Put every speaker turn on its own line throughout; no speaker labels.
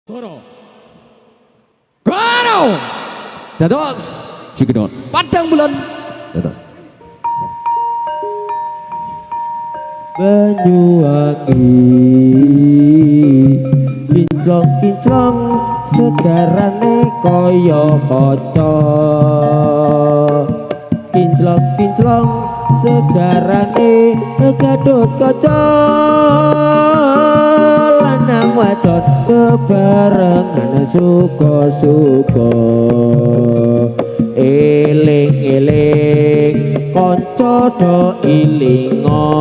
Goro. Goro. Dados. Cigedot. Padang bulan. Dados.
Banyuwangi kinclong-kinclong segarane kaya kaca kinclong-kinclong segarane gadot kaca lanang wadon bebarengan suka-suka eling-eling kanca do ilinga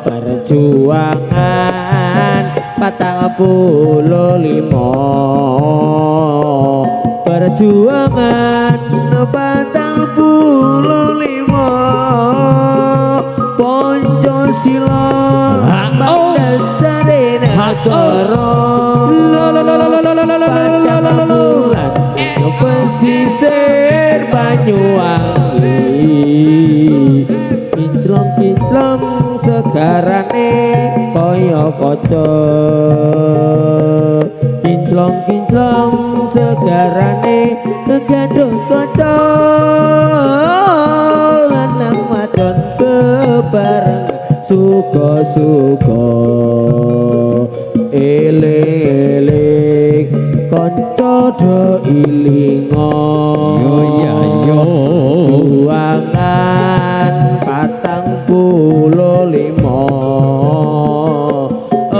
perjuangan 45 perjuangan 45 Pancasila mandasane negara padang bulan pesisir Banyuwangi kinclong-kinclong segarane kaya kaca kinclong-kinclong segarane gadot kaca lanang wadon bebareng suka-suka eling-eling kanca do ilinga
Yo ya yo.
juangan 45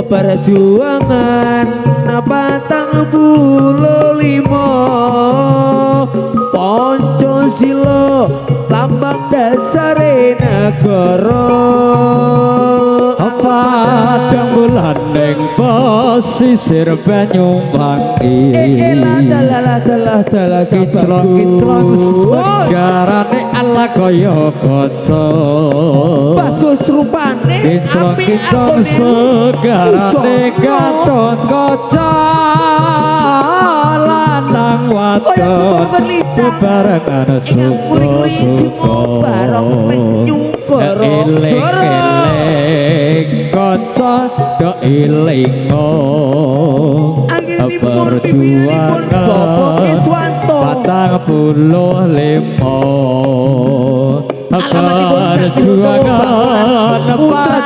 perjuangan 45 Pancasila lambang dasare negara
Padang bulan ning pesisir Banyuwangi kinclong-kinclong segarane ala kaya kaca
bagus rupane
kinclong-kinclong segarane gadot kaca lanang wadon bebarengan suka-suka eling-eling kanca do ilinga perjuangan 45 perjuangan 45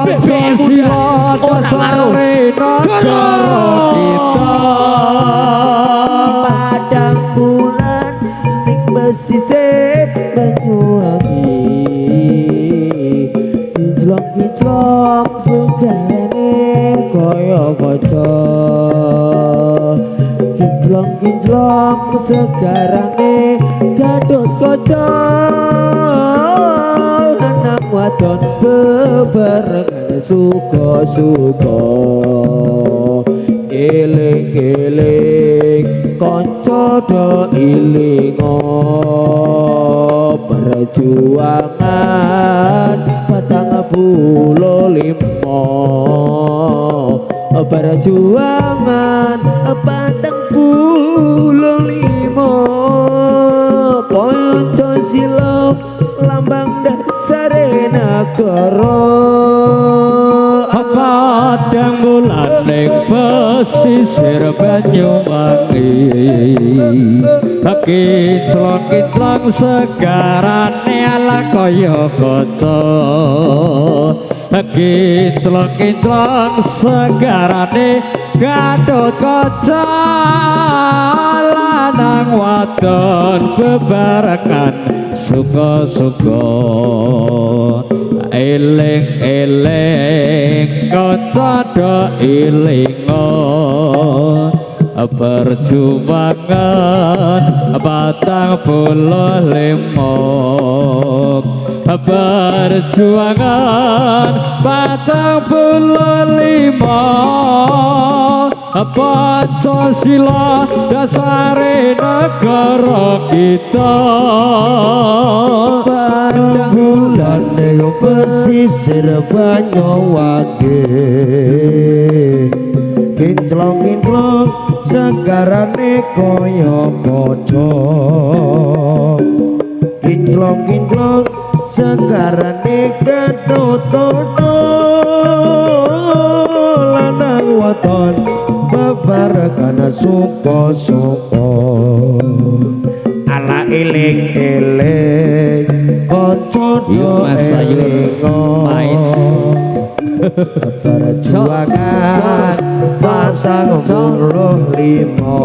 Pancasila dasare negara kita
padang bulan ning pesisir Banyuwangi kinclong-kinclong segarane kaya kaca kinclong-kinclong segarane gadot kaca lanang wadon bebarengan suka-suka eling-eling kanca do ilinga perjuangan 45 perjuangan 45 Pancasila lambang dasare negara
padang bulan ning pesisir Banyuwangi kinclong-kinclong segarane ala kaya kaca kinclong-kinclong segarane gadot kaca lanang wadon bebarengan suka-suka eling-eling kanca do ilinga perjuangan 45 perjuangan 45 Pancasila dasare negara kita
padang bulan ning pesisir Banyuwangi kinclong-kinclong segarane kaya kaca kinclong-kinclong segarane gadot kono ana suka-suka ala eling-eling kanca
Yuk Mas Ayu main
perjuangan patang puluh lima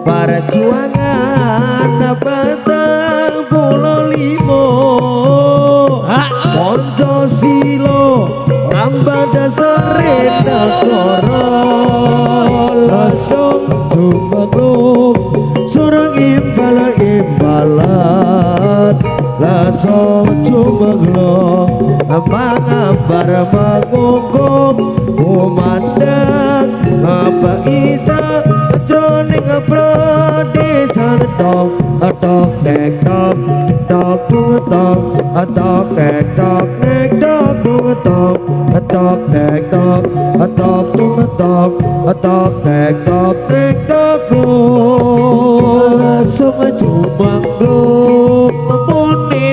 perjuangan patang puluh lima Pancasila lambang dasar negara langsung tumakluk surang imbalan langsung tumakluk ambar mangungkung kumandang apa isa jroning pradesan tok tok tek tok tok tok tok tek tok tek tok tok tok tek tok tok tok tok tek tok tek tok
Langsung jumangluk muni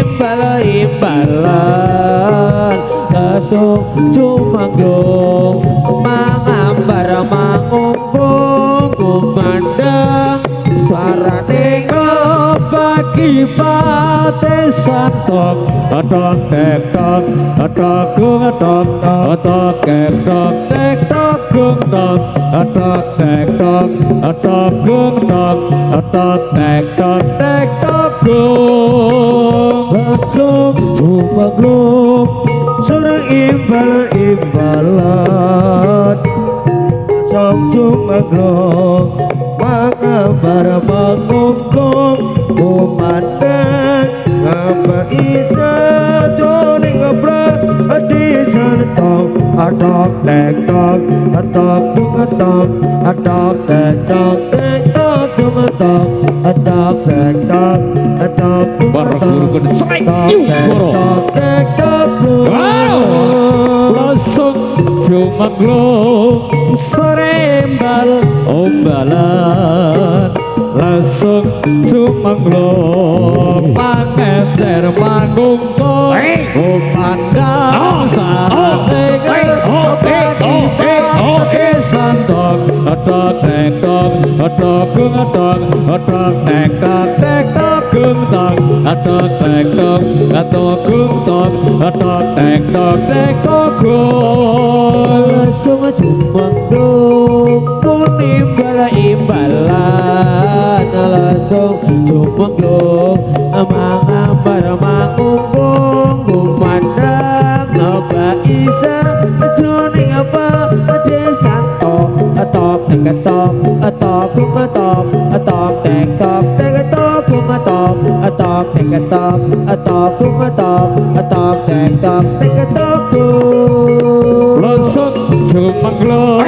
imbalan Langsung jumangluk mangambar mangungkung kumandang suarane bagi pate santok atok tek tok atok gung atok atok tek tok tek tok gung tok atok tek tok atok gung tok atok tek tok tek tok gung
langsung tumakluk surang imbalan langsung tumakluk mangambar mangungkung kumandang apa isa jroning pradesan tok atok tek tok atok tok atok tek tok tek tok tok atok tek tok atok
Baragurukun Sek Yugoro
tek tok
Langsung jumangluk serembal ombalan Langsung jumangluk pangeter mangungkung kumandang sate santok atok tek tok atok gung atok atok tek tok tek tok gung tok atok tek tok atok gung tok atok tek tok tek tok gung
langsung jumangluk muni imbalan langsung jumangluk mangambar mangungkung kumandang apa isa jroning apa desan tok tek tok gung tok tek tok tek tok gung tok tek tok gung tok tek tok tek tok
Langsung jumangluk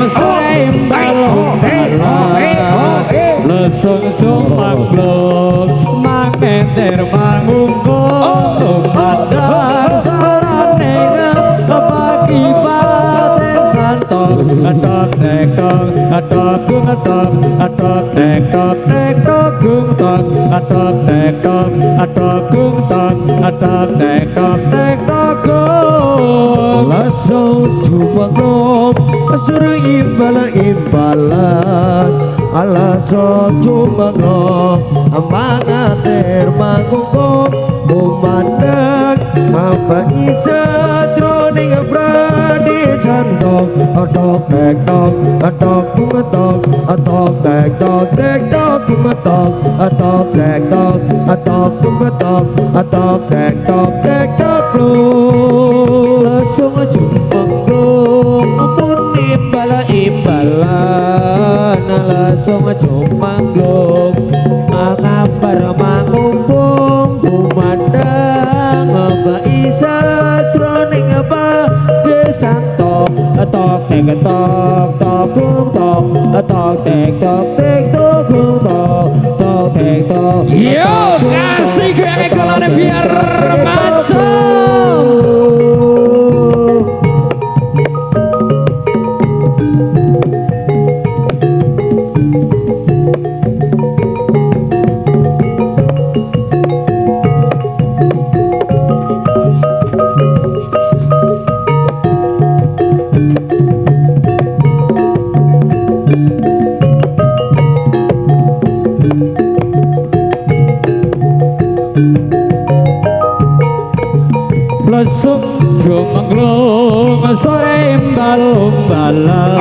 serembal ombalan Langsung jumangluk mangenter mangungkung kumandang sarane bagi pate santok atok tek tok atok gung tok atok tek tok gung tok atok tek tok atok gung tok atok tek tok gung
langsung jumangluk surang imbalan langsung jumangluk mangater mangungkung kumandang apa isa jroning pradesan tok tek tok atok gung tok atok tek tok gung tok atok tek tok gung tok atok tek tok
Langsung jumangluk muni imbalan Langsung jumangluk mangambar mangungkung kumandang apa isa jroning apa desan tok tek tok gung tok tek tok gung tok tek tok yuk kasih gue ekolane biar mantap lesung jumenglung sore imbal-umbalan